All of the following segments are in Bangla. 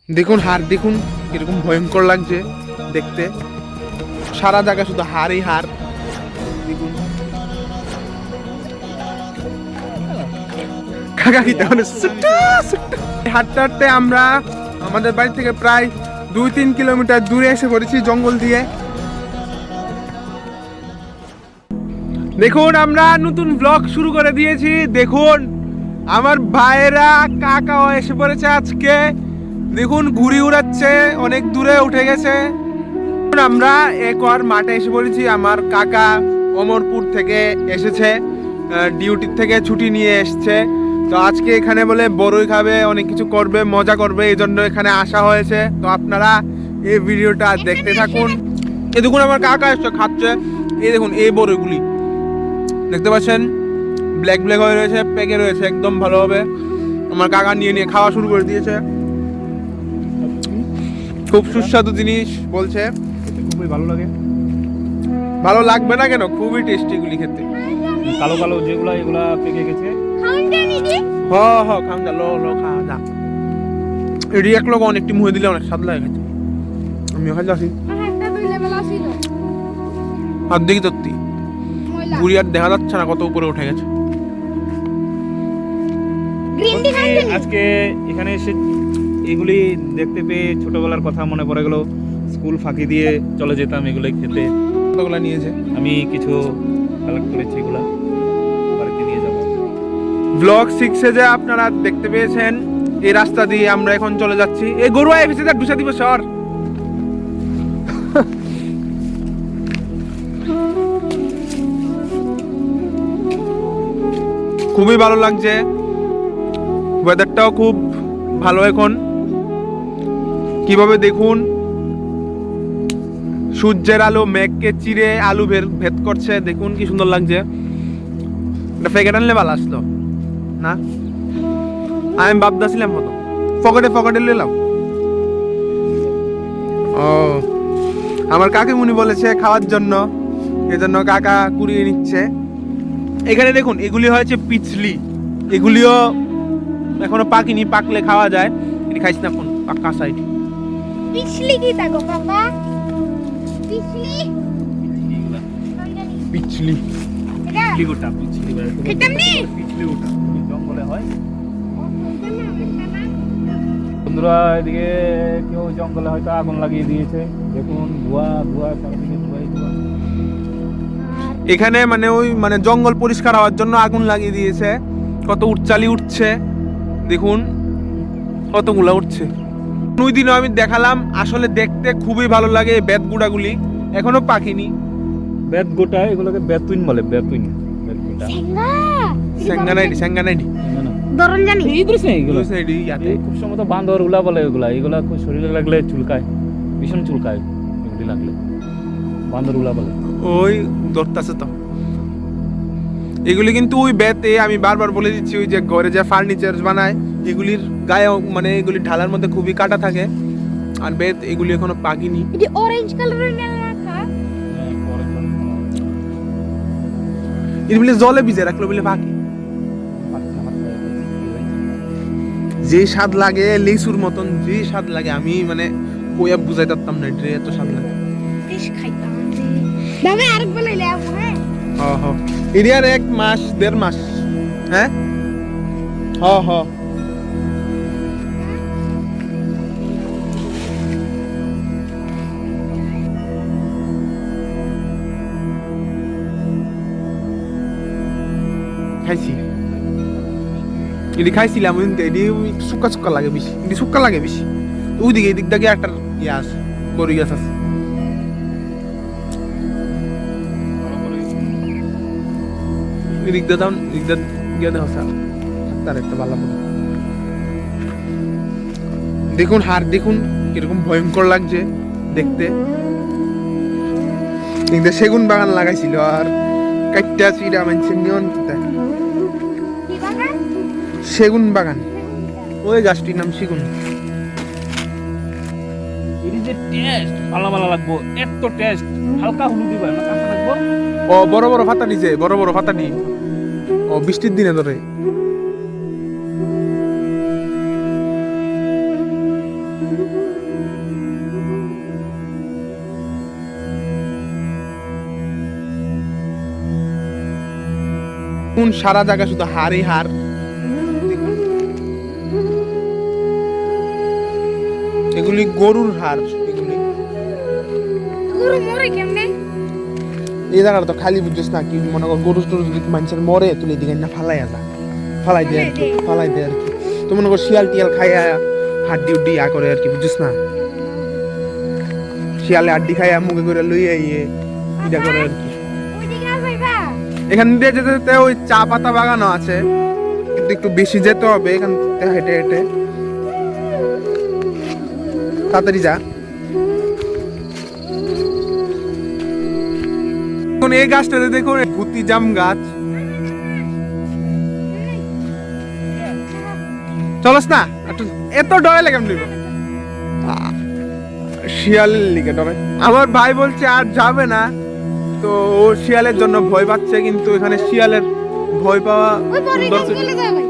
দেখুন হাড়, দেখুন কিরকম ভয়ঙ্কর লাগছে দেখতে। সারা জায়গা শুধু হাড়ই হাড়। দেখুন কাকা কি তেমন হাঁটতে হাঁটতে আমরা আমাদের বাড়ি থেকে প্রায় 2-3 কিলোমিটার দূরে এসে পড়েছি জঙ্গল দিয়ে। দেখুন আমরা নতুন ব্লগ শুরু করে দিয়েছি। দেখুন আমার ভাইয়েরা কাকাও এসে পড়েছে আজকে। দেখুন ঘুড়ি উড়াচ্ছে, অনেক দূরে উঠে গেছে। আমরা একর মাঠে এসে পড়েছি। আমার কাকা অমরপুর থেকে এসেছে, ডিউটির থেকে ছুটি নিয়ে এসছে। তো আজকে এখানে বলে বড়ই খাবে, অনেক কিছু করবে, মজা করবে, এই জন্য এখানে আসা হয়েছে। তো আপনারা এই ভিডিওটা দেখতে থাকুন। এই দেখুন আমার কাকা এসে খাচ্ছে। এই দেখুন এই বড়ইগুলি দেখতে পাচ্ছেন, ব্ল্যাক ব্ল্যাক হয়ে রয়েছে, পেকে রয়েছে একদম ভালোভাবে। আমার কাকা নিয়ে নিয়ে খাওয়া শুরু করে দিয়েছে। খুব সুস্বাদু জিনিস বলছে, খুবই ভালো লাগে। ভালো লাগবে না কেন, খুবই টেস্টি এগুলি খেতে। কালো কালো যেগুলা এগুলা পেকে গেছে। হ হ খাম যা, লো লো খা যা। এটি এক লোক অনেকটি মুহে দিলে অনেক স্বাদ লাগে খেতে। আমি ওখানে যাচ্ছি, হাত দেখি তত্তি ঘুরি আর দেখা যাচ্ছে না, কত উপরে উঠে গেছে। আজকে এখানে এসে এগুলি দেখতে পেয়ে ছোটবেলার কথা মনে পড়ে গেল। স্কুল ফাঁকি দিয়ে চলে যেতাম এগুলো খেতে। কতগুলা নিয়েছে, আমি কিছু কালেক্ট করেছি, এগুলা বাড়িতে নিয়ে যাবো। ব্লগ 6-এ যে আপনারা দেখতে পেয়েছেন, এই রাস্তা দিয়ে আমরা এখন চলে যাচ্ছি। এই গরু এসেছে, তার দুসা দিব সর। খুবই ভালো লাগছে, ওয়েদারটাও খুব ভালো এখন। কিভাবে দেখুন সূর্যের আলো মেঘকে চিরে আলু ভেদ করছে, দেখুন কি সুন্দর লাগছে। এটা প্যাকেট আনলে ভালো আসলো না, আমি ভাবতেছিলাম হতো পকেটে নিলাম। ও আমার কাকিমুনি বলেছে খাওয়ার জন্য, এজন্য কাকা কুড়িয়ে নিচ্ছে। এখানে দেখুন এগুলি হয়েছে পিছলি, এগুলিও এখনো পাকিনি, পাকলে খাওয়া যায়। এটি খাইস না কোন পাকা সাইড। পিছলি কি তাকো কাকা? পিছলি পিছলি এটা পিছলি গোটা, পিছলি খেতাম নি? পিছলি গোটা জঙ্গলে হয়। বন্ধুরা এদিকে কেউ জঙ্গলে হয়তো আগুন লাগিয়ে দিয়েছে। দেখুন ধোয়া ধোয়া, চারিদিকে ধোয়াই ধোয়া। এখানে মানে ওই মানে জঙ্গল পরিষ্কার হওয়ার জন্য আগুন লাগিয়ে দিয়েছে। কত উঠচালি উঠছে দেখুন, কতগুলা উঠছে। ওই দিনও আমি দেখালাম, আসলে দেখতে খুবই ভালো লাগে এই বেতগুড়াগুলি, এখনো পাকিনি। বেত গোটা এগুলোকে বেতুইন বলে, বেতুইন বেতুইনটা। সেঙ্গা স্যাঙ্গানাইডি দরন জানি এই দৃশ্য এগুলো সাইডি ইয়াতে এই খুব সম্ভবত বান্দর উলা বলে এগুলা। এগুলা খুব শরীরে লাগলে চুলকায়, ভীষণ চুলকায় এগুলি লাগলে, বান্দর উলা বলে। ওই ধরতাছে তো এগুলি কিন্তু ওই বেতে, আমি বারবার বলে দিচ্ছি, ওই যে ঘরে যে ফার্নিচার বানায় এগুলির গায়ে মানে এগুলি ঢালার মধ্যে খুবই কাটা থাকে। আর বেত এগুলি এখনো পাকিনি। এটি অরেঞ্জ কালারের না রাখা এগুলি জলে ভিজে রাখলো বলে পাকি। যে স্বাদ লাগে লেসুর মতন, যে স্বাদ লাগে আমি মানে কইয়া বুঝাই পারতাম না, এটা এত স্বাদ লাগে। ফিশ খাইতাম দাদা আরেকবার লইলে আবো। হ্যাঁ হ এরিয়ার 1 মাস 1.5 মাস। হ্যাঁ হ খাইছি, এটি খাইছিলাম। এটি শুক্কা লাগে বেশি, এটি শুক্কা লাগে বেশি। ওইদিকে এদিক থেকে একটা ইয়ে আছে, বড়ি গাছ আছে। এদিক দিয়ে যাও, এদিক দিয়ে গিয়ে দেখো স্যার, তার একটা ভালো মতো। দেখুন হাড়, দেখুন কিরকম ভয়ঙ্কর লাগছে দেখতে। এদিকে সেগুন বাগান লাগাইছিল, আর কাইটটা চিরা মানছে নিয়ন কি বাগান? সেগুন বাগান, ওই গাছটির নাম সেগুন। এর যে টেস্ট মালা লাগবো, এত টেস্ট। হালকা হলুদ দিবা না, কাঁচা লাগবো। ও বড় বড় ফাতা নিছে, বড় বড় ফাতা নি। ও বৃষ্টির দিনে ধরে দেখুন সারা জায়গা শুধু হাড়ই হাড়। দেখুন এগুলি গরুর হাড়, এগুলি গরু মরে কেমনে? এই জায়গাটা তো খালি বুঝছিস না, কি মনে কর গরু টরু যদি মানুষের মরে তুলে দিকে না ফালাইয়া যা, ফালাই দে আর কি, ফালাই দে আর কি। তো মনে কর শিয়াল টিয়াল খাইয়া হাড্ডি উড্ডি ইয়া করে আর কি, বুঝছিস না, শিয়ালে হাড্ডি খাইয়া মুখে করে লইয়া ইটা করে আর কি। ওইদিকে যাইবা? এখান দিয়ে যেতে যেতে ওই চা পাতা বাগানও আছে, কিন্তু একটু বেশি যেতে হবে এখান থেকে হেঁটে হেঁটে। তাড়াতাড়ি যা। এখন এই গাছটাতে দেখুন ভুতি জাম গাছ। চলস না একটু, এত ডরে লাগে কেমন শিয়ালের লিগে ডরে। আমার ভাই বলছে আর যাবে না, তো ও শিয়ালের জন্য ভয় পাচ্ছে, কিন্তু এখানে শিয়ালের ভয় পাওয়া ওই বড় গাছ বলে যাও ভাই।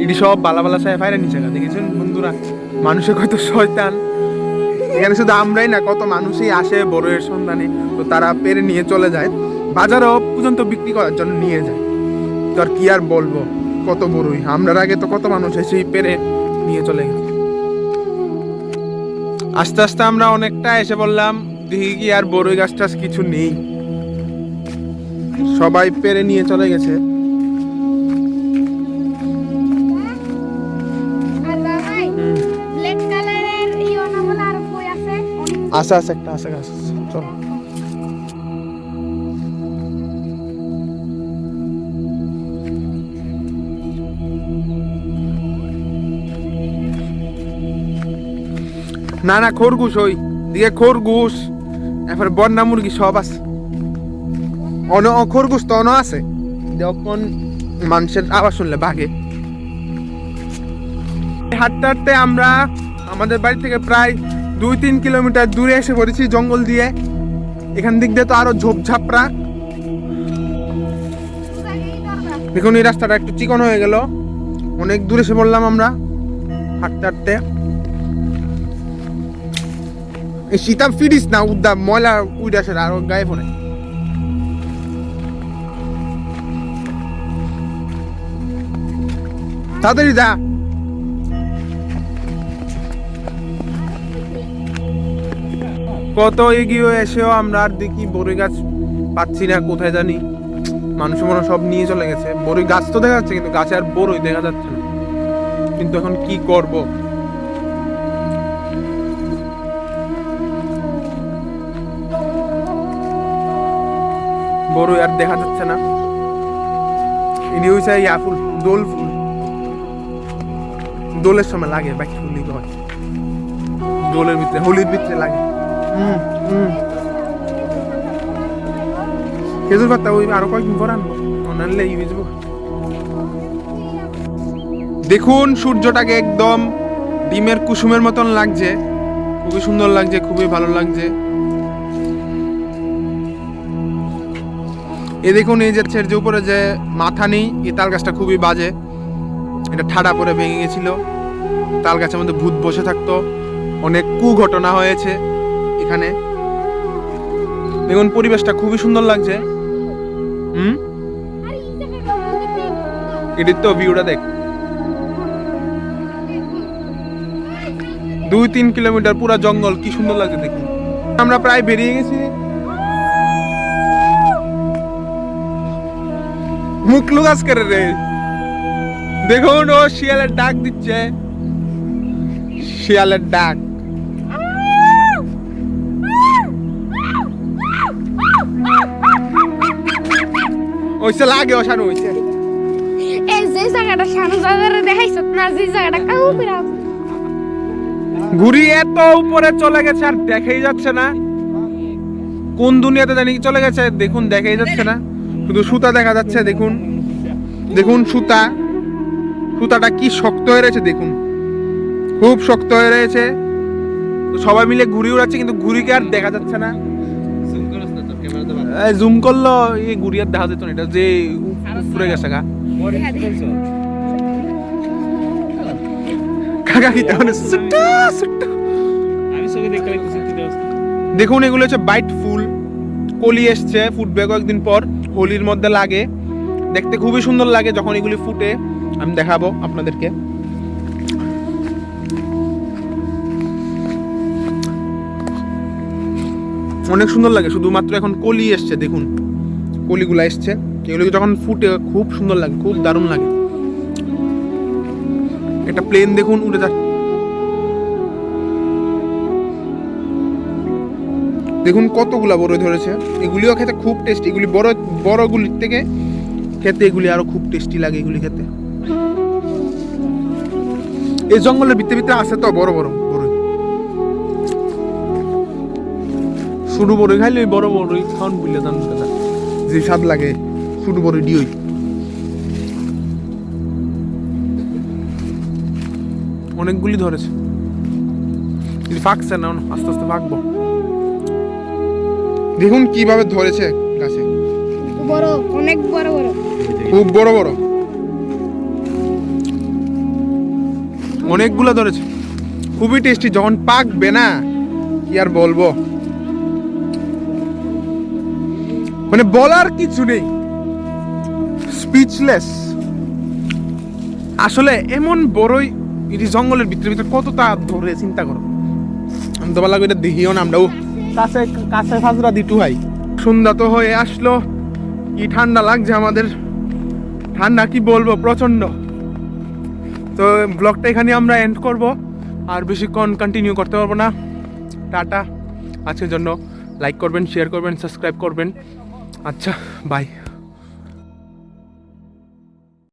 এটি সব বালা বালা সাহেব ফাইরা নিচে গা, দেখেছেন বন্ধুরা মানুষের কত শয়তান। এখানে শুধু আমরাই না, কত মানুষই আসে বড়ের সন্ধানে, তো তারা পেরে নিয়ে চলে যায়, বাজারও পর্যন্ত বিক্রি করার জন্য নিয়ে যায়। তো আর কি আর বলবো, কত বড়ই আমরার আগে তো কত মানুষ এসেই পেরে নিয়ে চলে গেছে। আস্তে আস্তে আমরা অনেকটা এসে বললাম, দেখি কি আর বড়ই গাছ টাছ কিছু নেই, সবাই পেরে নিয়ে চলে গেছে। আর ভাই ব্ল্যাক কালারের এই অনাবলা আর কই আছে? আচ্ছা আচ্ছা একটা আছে গাছ, চলো। না না খরগোশ, ওই দিকে খরগোশ, এরপরে বন্যা মুরগি সব আছে, খরগোশ তো অন আছে, যখন মানুষের আওয়াজ শুনলে ভাগে। হাঁটতে হাঁটতে আমরা আমাদের বাড়ি থেকে প্রায় 2-3 কিলোমিটার দূরে এসে পড়েছি জঙ্গল দিয়ে। এখান দিক দিয়ে তো আরো ঝোপঝাপড়া। দেখুন এই রাস্তাটা একটু চিকন হয়ে গেল, অনেক দূরে এসে পড়লাম আমরা হাঁটতে হাঁটতে। এই শীতা ফিরিস না, উদ্যা ময়লা উইড আসে আরো গায়ে পড়ে। তাড়াতাড়ি যা। কত এগিয়ে এসেও আমরা আর দেখি বড়ই গাছ পাচ্ছি না, কোথায় জানি মানুষ মনে হয় সব নিয়ে চলে গেছে। বড়ই গাছ তো দেখা যাচ্ছে, কিন্তু গাছে আর বড়ই দেখা যাচ্ছে না, কিন্তু এখন কি করব। বড়ই আর দেখা যাচ্ছে না। ইনি হইছে ইয়া ফুল, দোল ফুল, দোলের সময় লাগে, বাকি ফুল হয় দোলের ভিতরে, হোলির ভিতরে লাগে। খেজুর পাতা ওই আরো কয়েকদিন পর আনবো, আনলে ই বেচবো। দেখুন সূর্যটাকে একদম ডিমের কুসুমের মতন লাগছে, খুবই সুন্দর লাগছে, খুবই ভালো লাগছে। এ দেখুন এই যে উপরে যে মাথা নেই, এই তাল গাছটা খুবই বাজে, এটা ঠাডা পরে ভেঙে গেছিল। তাল গাছের মধ্যে ভূত বসে থাকতো, অনেক কুঘটনা হয়েছে এখানে। দেখুন পরিবেশটা খুবই সুন্দর লাগছে। এটির তো ভিউটা দেখ, 2-3 কিলোমিটার পুরা জঙ্গল, কি সুন্দর লাগছে দেখুন। আমরা প্রায় বেরিয়ে গেছি। মুখ লুকাস করে রে, দেখুন ও শিয়ালের ডাক দিচ্ছে, শিয়ালের ডাক। ওইসে লাগে, অসানো হইছে। এই যে জায়গাটা শানু জায়গাটা দেখাইছ না, যে জায়গাটা কাউ পিরা ঘুরি এত উপরে চলে গেছে আর দেখাই যাচ্ছে না, কোন দুনিয়াতে জানি চলে গেছে। দেখুন দেখাই যাচ্ছে না, শুধু সুতা দেখা যাচ্ছে। দেখুন দেখুন সুতাটা কি শক্ত হয়ে রয়েছে, দেখুন খুব শক্ত হয়ে রয়েছে। তো সবাই মিলে ঘুড়ি উড়াচ্ছে, কিন্তু ঘুড়িকে আর দেখা যাচ্ছে না। জুম করলো এই ঘুড়ি আর দেখা যেত না, এটা যে উপরে গেছে গা। কাকা কি তখন দেখুন এগুলো হচ্ছে বাইট ফুল, কলি এসছে, ফুটবে কয়েকদিন পর, হোলির মধ্যে লাগে। দেখতে খুবই সুন্দর লাগে যখন এগুলি ফুটে। আমি দেখাবো আপনাদেরকে। অনেক সুন্দর লাগে, শুধুমাত্র এখন কলি এসছে, দেখুন কলিগুলা এসছে, এগুলো যখন ফুটে খুব সুন্দর লাগে, খুব দারুণ লাগে। একটা প্লেন দেখুন উড়ে যাচ্ছে, দেখুন কতগুলা বড়ই ধরেছে। এগুলিও খেতে খুব টেস্টি, এগুলি বড়গুলির থেকে খেতে এগুলি আরো খুব টেস্টি লাগে এগুলি খেতে। এই জঙ্গলের ভিতরে ভিতরে আছে তো বড় বড় বড়ই, ছোট বড়ই খাইলে ওই বড় বড়ই খাওয়ান বুঝলে জানতে না যে স্বাদ লাগে ছোট বড়ই দিই। অনেকগুলি ধরেছে, ফাঁকছে না, আস্তে আস্তে ফাঁকবো। দেখুন কিভাবে ধরেছে গাছে, বড়, অনেক বড় বড়, খুব বড় বড়, অনেকগুলো ধরেছে, খুবই টেস্টি। যখন পাকবে না কি আর বলবো, মানে বলার কিছু নেই, স্পিচলেস। আসলে এমন বড়ই এটি জঙ্গলের ভিতরে ভিতরে কতটা ধরে চিন্তা করো। আমি তো বলা এটা দেখিও না, আমরাও কাছে কাছে ফাজরা দিটু ভাই। সন্ধ্যা তো হয়ে আসলো, কি ঠান্ডা লাগছে আমাদের, ঠান্ডা কি বলবো প্রচন্ড। তো ব্লগটা এখানে আমরা এন্ড করব, আর বেশিক্ষণ কন্টিনিউ করতে পারবো না। টাটা, আজকের জন্য লাইক করবেন, শেয়ার করবেন, সাবস্ক্রাইব করবেন। আচ্ছা, বাই।